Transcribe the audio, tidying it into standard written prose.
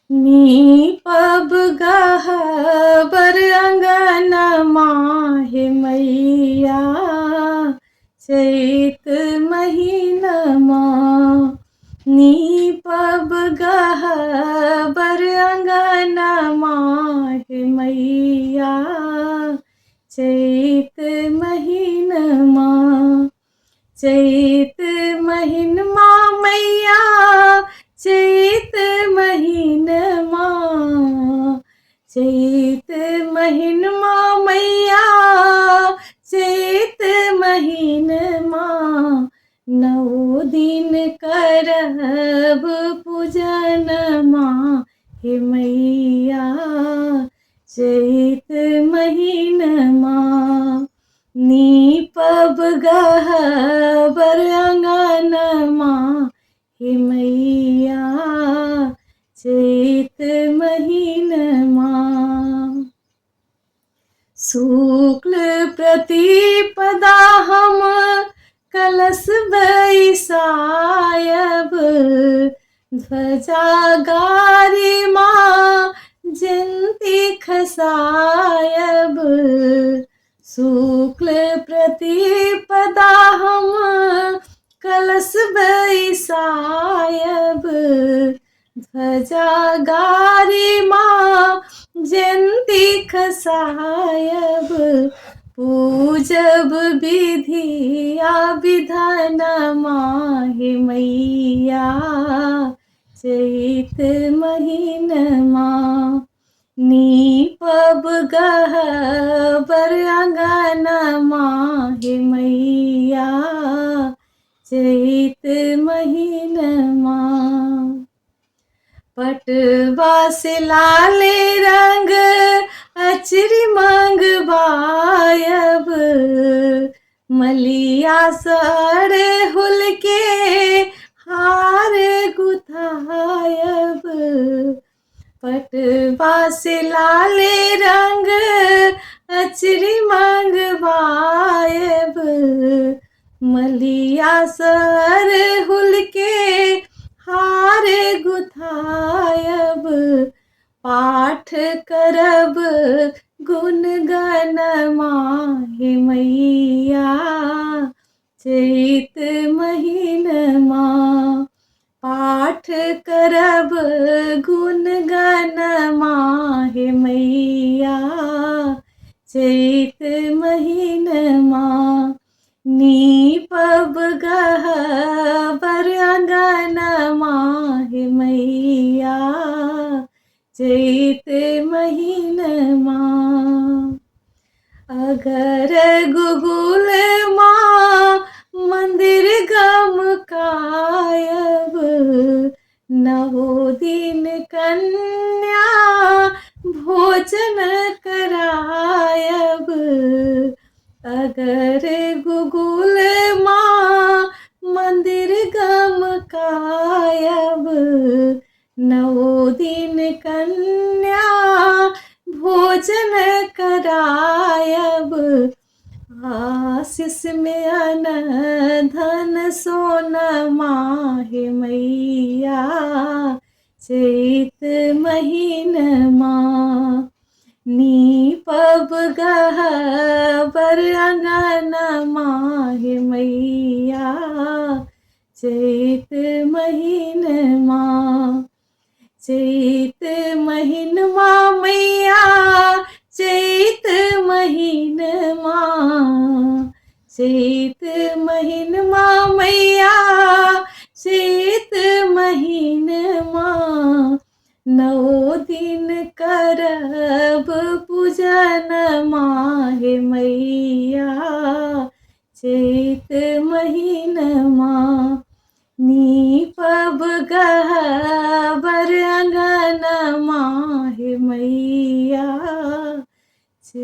नीपब गहबर अंगनमा हे मैया चैत महीनमा। नीपब गहबर अंगनमा हे मैया चैत महीनमा। चैत महीनमा मैया चैत महीनमा। चैत महीनमा मैया चैत महीनमा। 9 दिन करब पूजनमा हे मैया चैत महीनमा। नीपब गहबर अंगनमा हे मैया चैत महीनमा। शुक्ल प्रतिपदा हम कलश बैसायब। ध्वजा गारी माँ जयंती खसायब। शुक्ल प्रतिपदा हम कलश बैसायब। ध्वजा गारी माँ जयंती खसायब। पूजब विधिया विधानमा हे मैया चैत महीनमा। नीपब गहबर अंगनमा हे मैया चैत महीनमा। पटवा से लाले रंग अचरी मंगवायब। मलिया सड़े हुल के हार गुथायब। पटवा से लाले रंग अचरी मंगवायब। मलिया सर हुल के हार गुथायब। पाठ करब गुण गनमा हे मैया चैत महीनमा। पाठ करब गुण गनमा हे मैया चैत महीनमा। नीपब गहबर अंगनमा हे मैया चैत महीनमा। अगर गुगुल माँ मंदिर गमकायब। 9 दिन कन्या भोजन करायब। अगर गुगुल माँ मंदिर गमकायब। 9 दिन कन्या भोजन करायब। आशीष में अन धन सोनमा हे मैया चैत महीनमा। नीपब गहबर अंगनमा हे मैया चैत महीनमा। चैत महीनमा मैया चैत महीनमा। चैत महीनमा मैया चैत महीनमा। 9 दिन करब पूजनमा हे मैया चैत महीनमा। नीपब गहबर अंगनमा हे मैया चैत